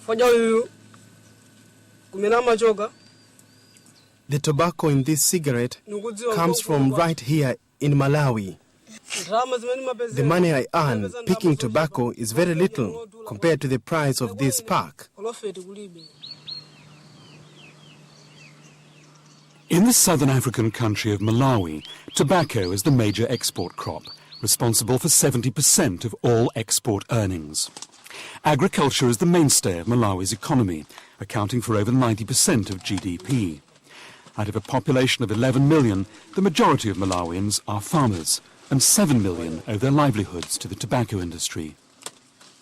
The tobacco in this cigarette comes from right here in Malawi. The money I earn picking tobacco is very little compared to the price of this pack. In the southern African country of Malawi, tobacco is the major export crop, responsible for 70% of all export earnings. Agriculture is the mainstay of Malawi's economy, accounting for over 90% of GDP. Out of a population of 11 million, the majority of Malawians are farmers, and 7 million owe their livelihoods to the tobacco industry.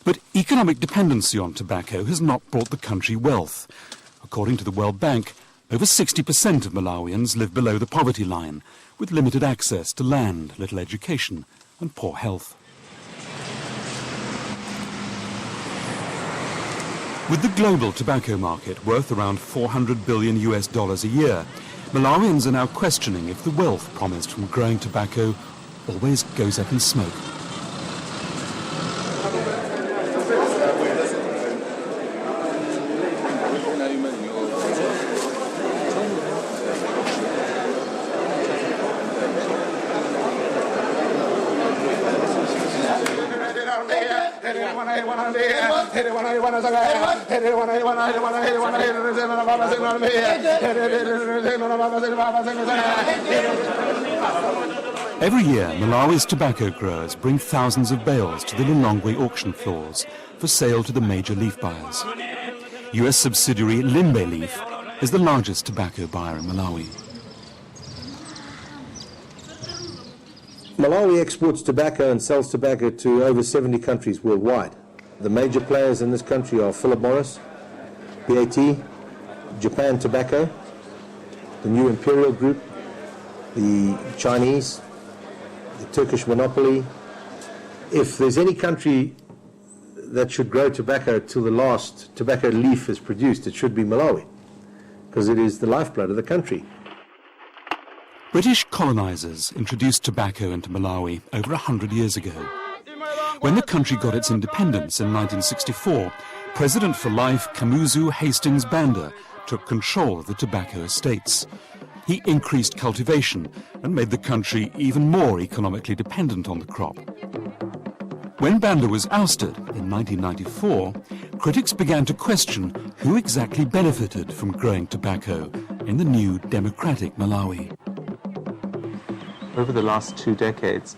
But economic dependency on tobacco has not brought the country wealth. According to the World Bank, over 60% of Malawians live below the poverty line, with limited access to land, little education, and poor health. With the global tobacco market worth around $400 billion a year, Malawians are now questioning if the wealth promised from growing tobacco always goes up in smoke. Every year, Malawi's tobacco growers bring thousands of bales to the Lilongwe auction floors for sale to the major leaf buyers. US subsidiary Limbe Leaf is the largest tobacco buyer in Malawi. Malawi exports tobacco and sells tobacco to over 70 countries worldwide. The major players in this country are Philip Morris, BAT, Japan Tobacco, the New Imperial Group, the Chinese, the Turkish monopoly. If there's any country that should grow tobacco till the last tobacco leaf is produced, it should be Malawi, because it is the lifeblood of the country. British colonizers introduced tobacco into Malawi over 100 years ago. When the country got its independence in 1964, President for Life Kamuzu Hastings Banda took control of the tobacco estates. He increased cultivation and made the country even more economically dependent on the crop. When Banda was ousted in 1994, critics began to question who exactly benefited from growing tobacco in the new democratic Malawi. Over the last 2 decades,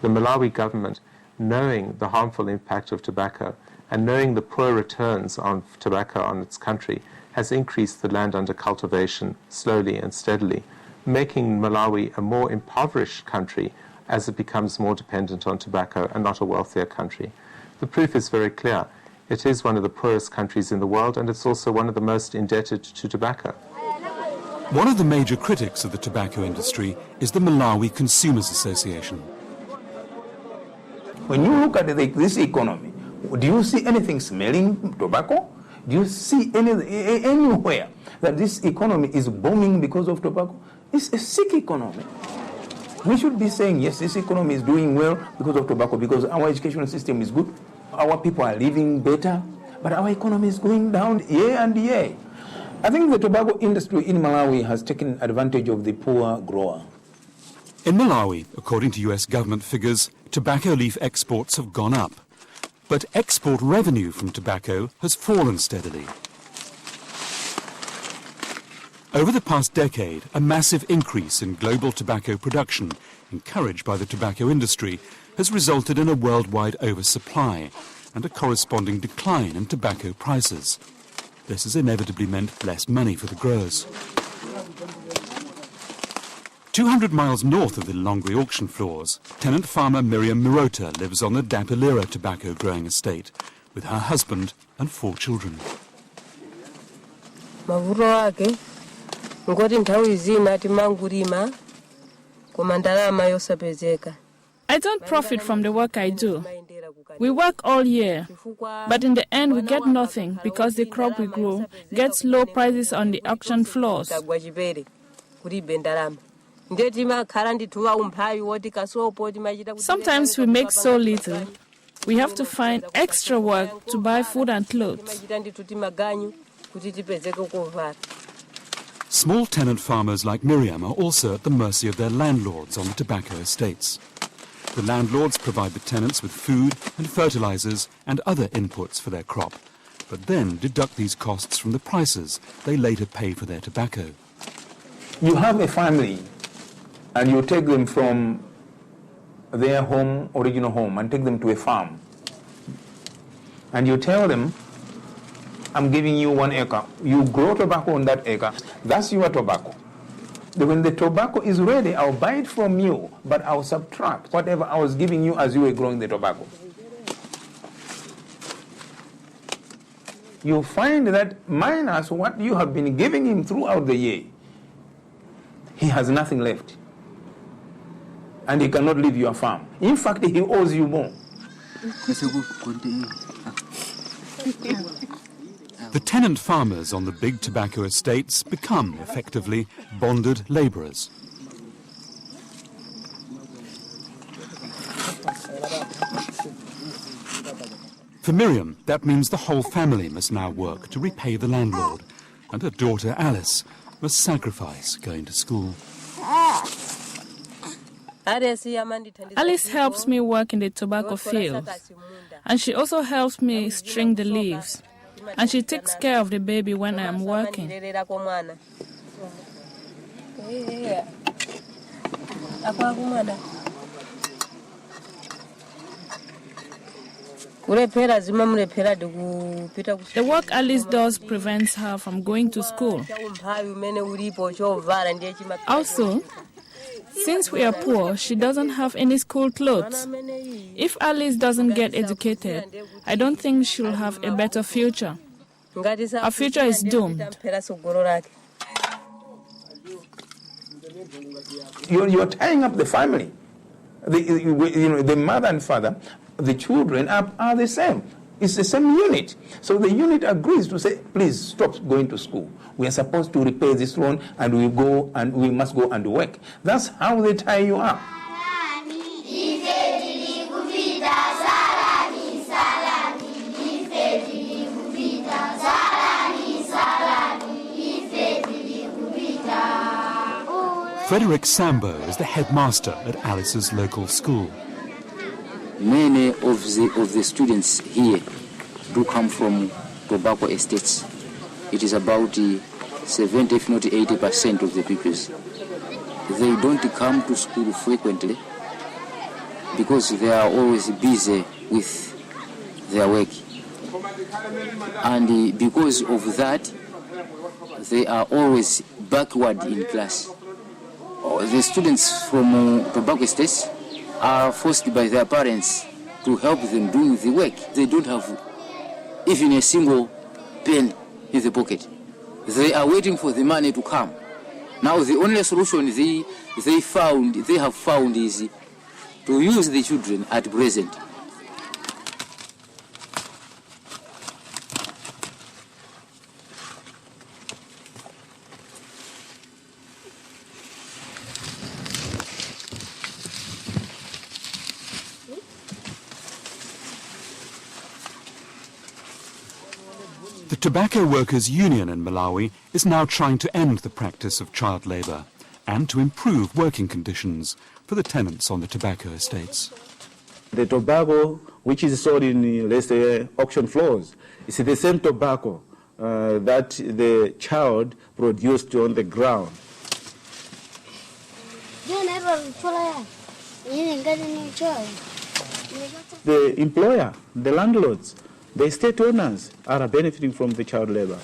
the Malawi government, knowing the harmful impact of tobacco and knowing the poor returns on tobacco on its country, has increased the land under cultivation slowly and steadily, making Malawi a more impoverished country as it becomes more dependent on tobacco and not a wealthier country. The proof is very clear. It is one of the poorest countries in the world, and it's also one of the most indebted to tobacco. One of the major critics of the tobacco industry is the Malawi Consumers Association. When you look at this economy, do you see anything smelling tobacco? Do you see anywhere that this economy is booming because of tobacco? It's a sick economy. We should be saying, yes, this economy is doing well because of tobacco, because our educational system is good, our people are living better, but our economy is going down year and year. I think the tobacco industry in Malawi has taken advantage of the poor grower. In Malawi, according to US government figures, tobacco leaf exports have gone up. But export revenue from tobacco has fallen steadily. Over the past decade, a massive increase in global tobacco production, encouraged by the tobacco industry, has resulted in a worldwide oversupply and a corresponding decline in tobacco prices. This has inevitably meant less money for the growers. 200 miles north of the Lilongwe auction floors, tenant farmer Miriam Mirota lives on the Dapilira tobacco growing estate with her husband and 4 children. I don't profit from the work I do. We work all year, but in the end we get nothing because the crop we grow gets low prices on the auction floors. Sometimes we make so little We have to find extra work to buy food and clothes. Small tenant farmers like Miriam are also at the mercy of their landlords on the tobacco estates. The landlords provide the tenants with food and fertilizers and other inputs for their crop, but then deduct these costs from the prices they later pay for their tobacco. You have a family and you take them from their home, original home, and take them to a farm. And you tell them, I'm giving you 1 acre. You grow tobacco on that acre. That's your tobacco. When the tobacco is ready, I'll buy it from you, but I'll subtract whatever I was giving you as you were growing the tobacco. You find that minus what you have been giving him throughout the year, he has nothing left. And he cannot leave your farm. In fact, he owes you more. The tenant farmers on the big tobacco estates become, effectively, bonded labourers. For Miriam, that means the whole family must now work to repay the landlord, and her daughter Alice must sacrifice going to school. Alice helps me work in the tobacco fields, and she also helps me string the leaves, and she takes care of the baby when I am working. The work Alice does prevents her from going to school. Also, since we are poor, she doesn't have any school clothes. If Alice doesn't get educated, I don't think she'll have a better future. Our future is doomed. You're tying up the family. The mother and father, the children are the same. It's the same unit. So the unit agrees to say, please stop going to school. We are supposed to repay this loan and we must go and work. That's how they tie you up. Frederick Sambo is the headmaster at Alice's local school. Many of the students here do come from tobacco estates. It is about 70, if not 80% of the pupils. They don't come to school frequently because they are always busy with their work. And because of that, they are always backward in class. The students from tobacco estates are forced by their parents to help them doing the work. They don't have even a single pen in the pocket. They are waiting for the money to come. Now the only solution they have found is to use the children at present. The Tobacco Workers' Union in Malawi is now trying to end the practice of child labour and to improve working conditions for the tenants on the tobacco estates. The tobacco which is sold in, let's say, auction floors, is the same tobacco that the child produced on the ground. The employer, the landlords, the estate owners are benefiting from the child labor.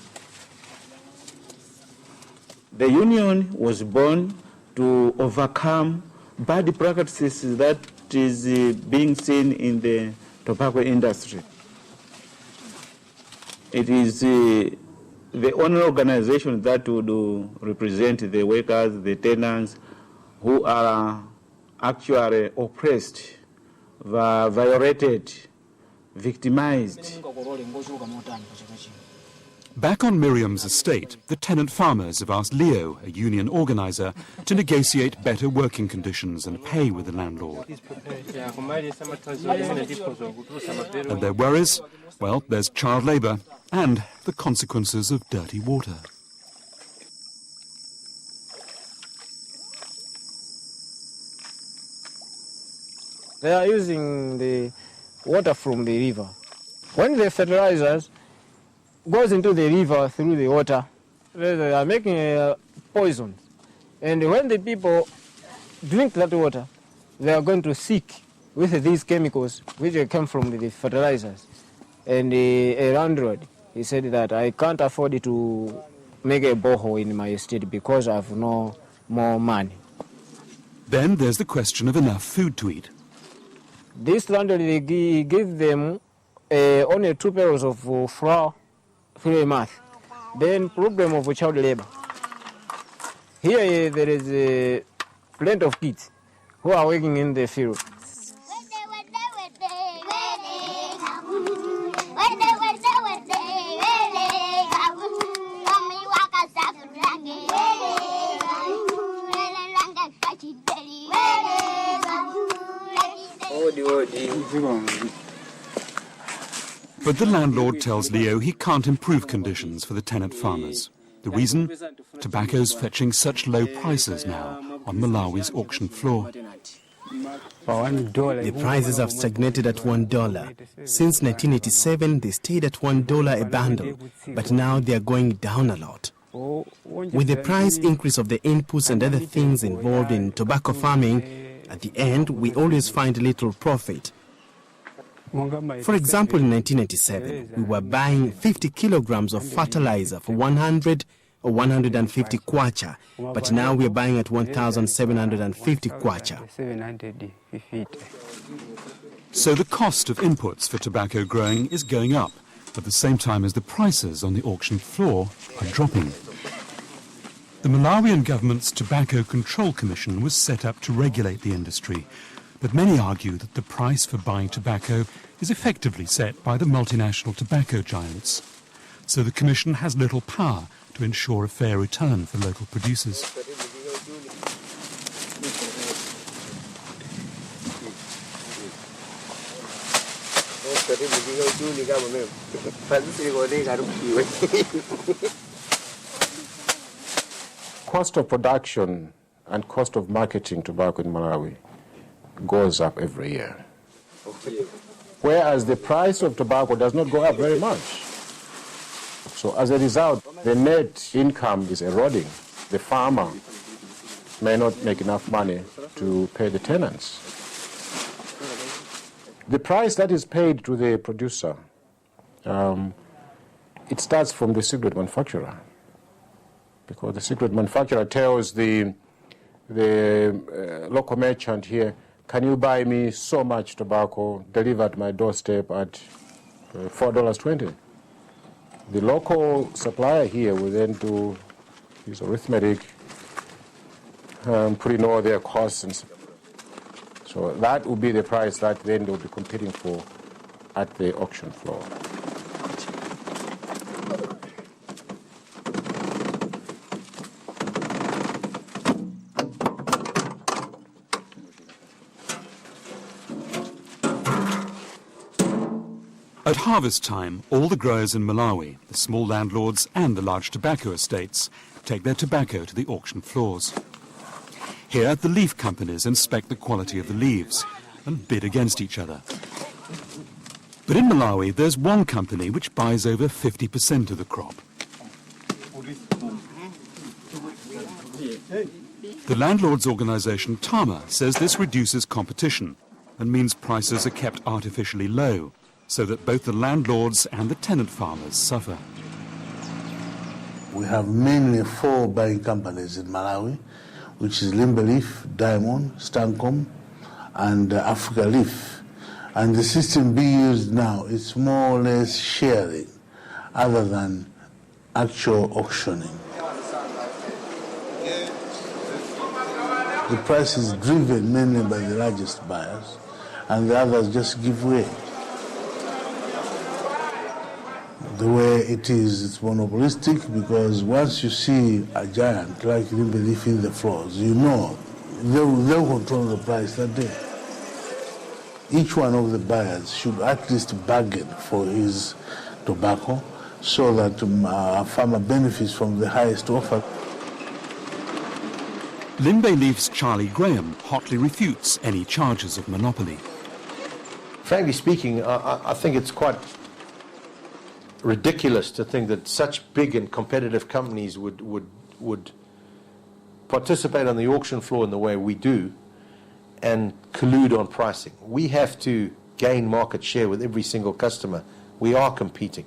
The union was born to overcome bad practices that is being seen in the tobacco industry. It is the only organization that would represent the workers, the tenants, who are actually oppressed, violated, victimized. Back on Miriam's estate, the tenant farmers have asked Leo, a union organiser, to negotiate better working conditions and pay with the landlord. And their worries? Well, there's child labour and the consequences of dirty water. They are using the water from the river. When the fertilizers goes into the river through the water, they are making poison. And when the people drink that water, they are going to sick with these chemicals which come from the fertilizers. And a landlord, he said that I can't afford to make a borehole in my estate because I have no more money. Then there's the question of enough food to eat. This landlord, they give them only 2 barrels of flour through a month. Then problem of child labor. Here there is plenty of kids who are working in the field. But the landlord tells Leo he can't improve conditions for the tenant farmers. The reason? Tobacco's fetching such low prices now on Malawi's auction floor. The prices have stagnated at $1. Since 1987, they stayed at $1 a bundle, but now they are going down a lot. With the price increase of the inputs and other things involved in tobacco farming, at the end, we always find little profit. For example, in 1997, we were buying 50 kilograms of fertilizer for 100 or 150 kwacha, but now we are buying at 1,750 kwacha. So the cost of inputs for tobacco growing is going up, at the same time as the prices on the auction floor are dropping. The Malawian government's Tobacco Control Commission was set up to regulate the industry, but many argue that the price for buying tobacco is effectively set by the multinational tobacco giants. So the Commission has little power to ensure a fair return for local producers. Cost of production and cost of marketing tobacco in Malawi goes up every year, whereas the price of tobacco does not go up very much. So as a result, the net income is eroding. The farmer may not make enough money to pay the tenants. The price that is paid to the producer, it starts from the cigarette manufacturer, because the cigarette manufacturer tells the local merchant here, can you buy me so much tobacco delivered at my doorstep at $4.20? The local supplier here will then do his arithmetic, put in all their costs, and so that will be the price that then they'll be competing for at the auction floor. At harvest time, all the growers in Malawi, the small landlords and the large tobacco estates, take their tobacco to the auction floors. Here, the leaf companies inspect the quality of the leaves and bid against each other. But in Malawi, there's one company which buys over 50% of the crop. The landlords' organisation Tama says this reduces competition and means prices are kept artificially low, so that both the landlords and the tenant farmers suffer. We have mainly 4 buying companies in Malawi, which is Limber Leaf, Diamond, Stancom, and Africa Leaf. And the system being used now is more or less sharing, other than actual auctioning. The price is driven mainly by the largest buyers, and the others just give way. the way it is. It's monopolistic because once you see a giant like Limbeleaf in the floors, you know they'll control the price that day. Each one of the buyers should at least bargain for his tobacco so that a farmer benefits from the highest offer. Limbeleaf's Charlie Graham hotly refutes any charges of monopoly. Frankly speaking, I think it's quite ridiculous to think that such big and competitive companies would participate on the auction floor in the way we do and collude on pricing. We have to gain market share with every single customer. We are competing.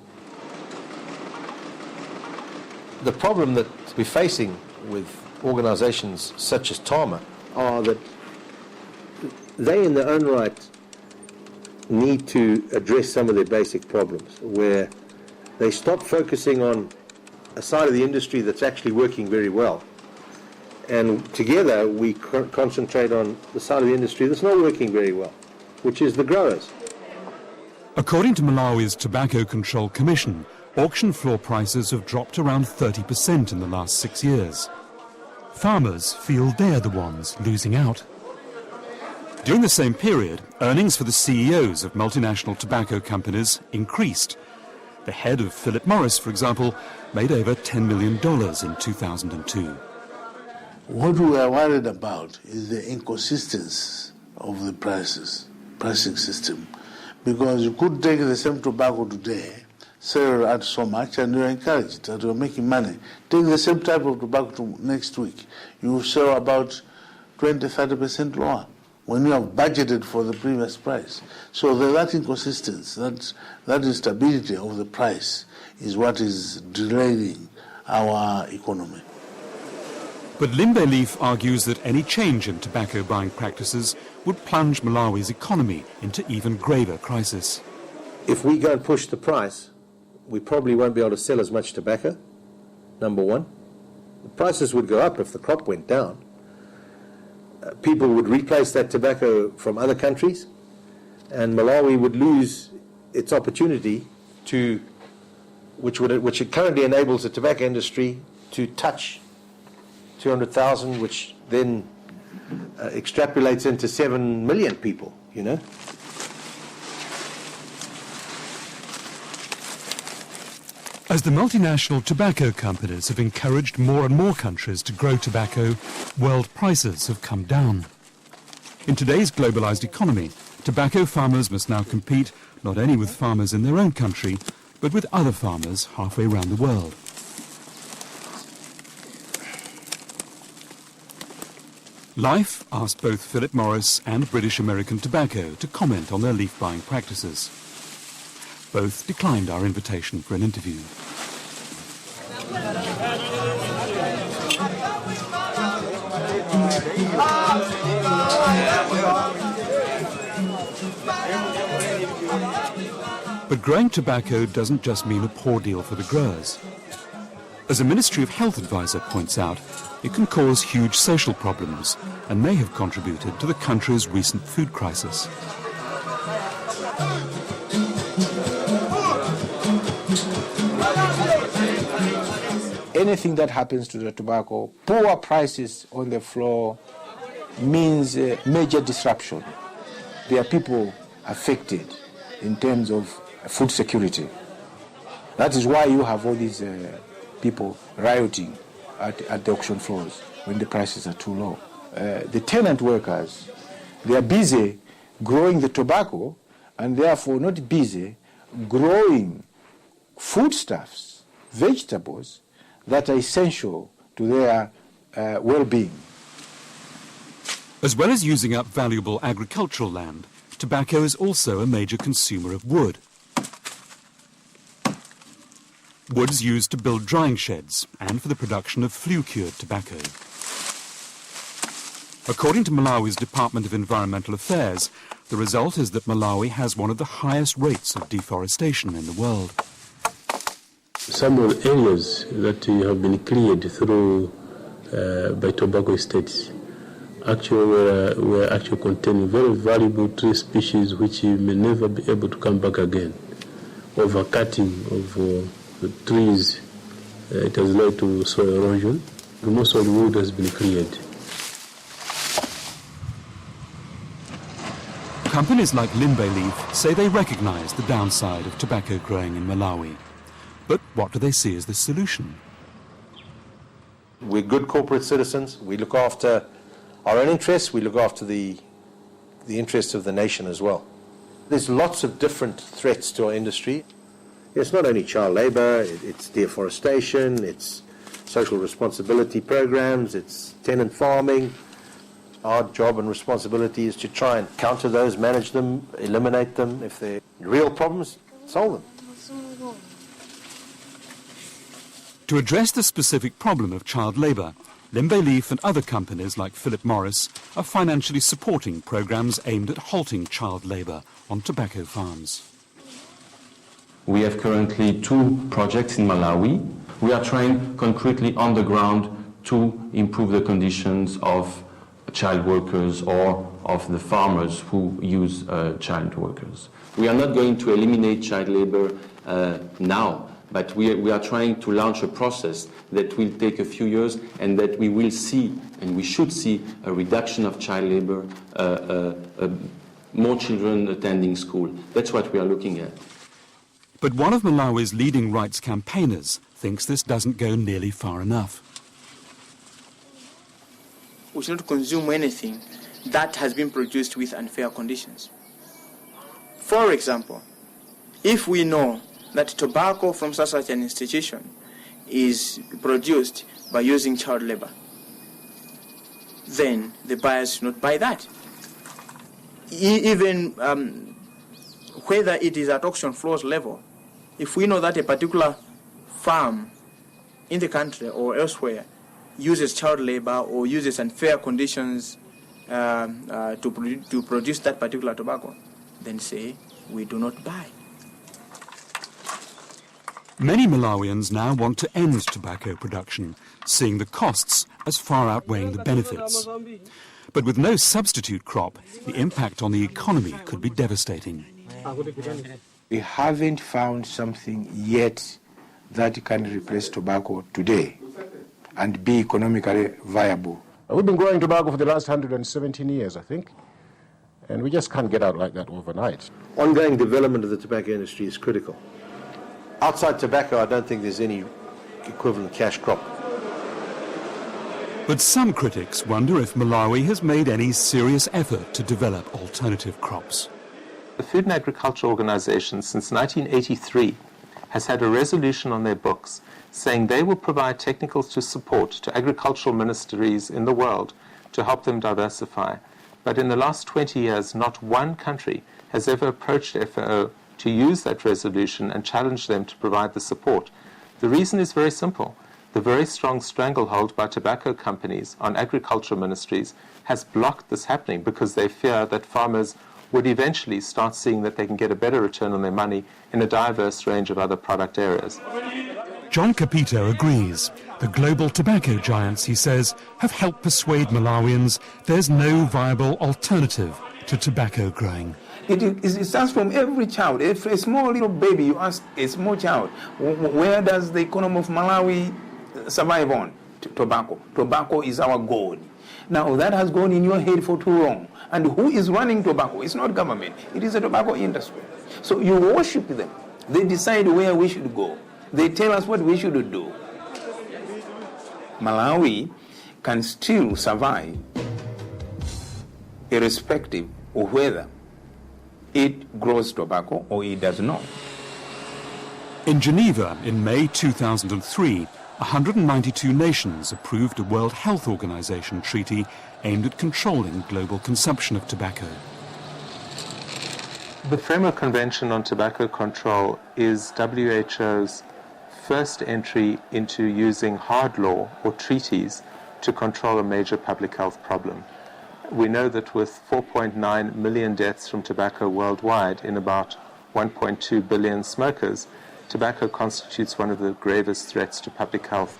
The problem that we're facing with organizations such as TAMA are that they in their own right need to address some of their basic problems, where they stop focusing on a side of the industry that's actually working very well. And together we concentrate on the side of the industry that's not working very well, which is the growers. According to Malawi's Tobacco Control Commission, auction floor prices have dropped around 30% in the last 6 years. Farmers feel they're the ones losing out. During the same period, earnings for the CEOs of multinational tobacco companies increased. The head of Philip Morris, for example, made over $10 million in 2002. What we are worried about is the inconsistency of the pricing system. Because you could take the same tobacco today, sell at so much, and you're encouraged that you're making money. Take the same type of tobacco to next week, you sell about 20-30% lower when you have budgeted for the previous price. So that inconsistency, that instability of the price is what is derailing our economy. But Limbeleaf argues that any change in tobacco buying practices would plunge Malawi's economy into even graver crisis. If we go and push the price, we probably won't be able to sell as much tobacco, number one. The prices would go up if the crop went down. People would replace that tobacco from other countries, and Malawi would lose its opportunity to, which it currently enables the tobacco industry to touch 200,000, which then extrapolates into 7 million people, you know. As the multinational tobacco companies have encouraged more and more countries to grow tobacco, world prices have come down. In today's globalized economy, tobacco farmers must now compete not only with farmers in their own country, but with other farmers halfway around the world. Life asked both Philip Morris and British American Tobacco to comment on their leaf buying practices. Both declined our invitation for an interview. But growing tobacco doesn't just mean a poor deal for the growers. As a Ministry of Health advisor points out, it can cause huge social problems and may have contributed to the country's recent food crisis. Anything that happens to the tobacco, poor prices on the floor means major disruption. There are people affected in terms of food security. That is why you have all these people rioting at the auction floors when the prices are too low. The tenant workers, they are busy growing the tobacco and therefore not busy growing foodstuffs, vegetables that are essential to their well-being. As well as using up valuable agricultural land, tobacco is also a major consumer of wood. Wood is used to build drying sheds and for the production of flue-cured tobacco. According to Malawi's Department of Environmental Affairs, the result is that Malawi has one of the highest rates of deforestation in the world. Some of the areas that have been cleared through by tobacco estates actually were containing very valuable tree species which may never be able to come back again. overcutting of trees. It has led to soil erosion. Most of the wood has been cleared. Companies like Limbe Leaf say they recognize the downside of tobacco growing in Malawi. But what do they see as the solution? We're good corporate citizens. We look after our own interests. We look after the interests of the nation as well. There's lots of different threats to our industry. It's not only child labor, it's deforestation, it's social responsibility programs, it's tenant farming. Our job and responsibility is to try and counter those, manage them, eliminate them. If they're real problems, solve them. To address the specific problem of child labour, Limbe Leaf and other companies like Philip Morris are financially supporting programmes aimed at halting child labour on tobacco farms. We have currently 2 projects in Malawi. We are trying concretely on the ground to improve the conditions of child workers or of the farmers who use child workers. We are not going to eliminate child labour now, but we are trying to launch a process that will take a few years and that we will see, and we should see, a reduction of child labour, more children attending school. That's what we are looking at. But one of Malawi's leading rights campaigners thinks this doesn't go nearly far enough. We should not consume anything that has been produced with unfair conditions. For example, if we know that tobacco from such an institution is produced by using child labor, then the buyers should not buy that. Even whether it is at auction floors level, if we know that a particular farm in the country or elsewhere uses child labor or uses unfair conditions to produce that particular tobacco, then say we do not buy. Many Malawians now want to end tobacco production, seeing the costs as far outweighing the benefits. But with no substitute crop, the impact on the economy could be devastating. We haven't found something yet that can replace tobacco today and be economically viable. We've been growing tobacco for the last 117 years, I think, and we just can't get out like that overnight. Ongoing development of the tobacco industry is critical. Outside tobacco, I don't think there's any equivalent cash crop. But some critics wonder if Malawi has made any serious effort to develop alternative crops. The Food and Agriculture Organization since 1983 has had a resolution on their books saying they will provide technical support to agricultural ministries in the world to help them diversify. But in the last 20 years, not one country has ever approached FAO to use that resolution and challenge them to provide the support. The reason is very simple. The very strong stranglehold by tobacco companies on agriculture ministries has blocked this happening because they fear that farmers would eventually start seeing that they can get a better return on their money in a diverse range of other product areas. John Capito agrees. The global tobacco giants, he says, have helped persuade Malawians there's no viable alternative to tobacco growing. It starts from every child. If a small little baby, you ask a small child, where does the economy of Malawi survive on? Tobacco. Tobacco is our god. Now, that has gone in your head for too long. And who is running tobacco? It's not government. It is the tobacco industry. So you worship them. They decide where we should go. They tell us what we should do. Malawi can still survive irrespective of whether it grows tobacco or it does not. In Geneva, in May 2003, 192 nations approved a World Health Organization treaty aimed at controlling global consumption of tobacco. The Framework Convention on Tobacco Control is WHO's first entry into using hard law or treaties to control a major public health problem. We know that with 4.9 million deaths from tobacco worldwide in about 1.2 billion smokers, tobacco constitutes one of the gravest threats to public health.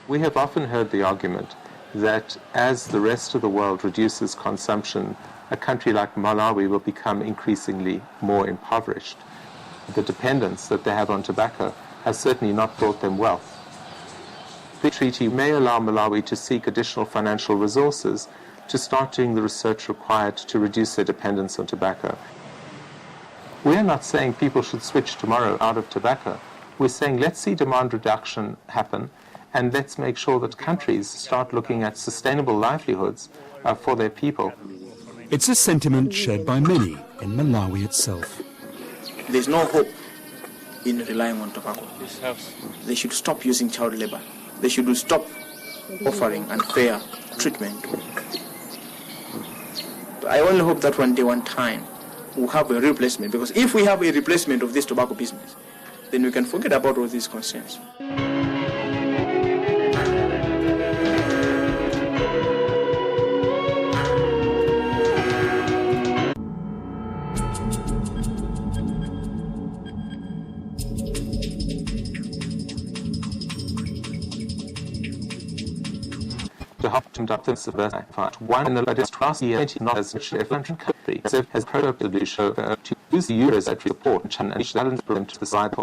We have often heard the argument that as the rest of the world reduces consumption, a country like Malawi will become increasingly more impoverished. the dependence that they have on tobacco has certainly not brought them wealth. The treaty may allow Malawi to seek additional financial resources to start doing the research required to reduce their dependence on tobacco. We are not saying people should switch tomorrow out of tobacco. We're saying let's see demand reduction happen, and let's make sure that countries start looking at sustainable livelihoods for their people. It's a sentiment shared by many in Malawi itself. There's no hope in relying on tobacco. They should stop using child labor. They should stop offering unfair treatment. I only hope that one day, one time, we'll have a replacement, because if we have a replacement of this tobacco business, then we can forget about all these concerns. To help to conduct this part one in the latest last year, not as much a country has proposed to use the Euros at report and challenge the to the cycle.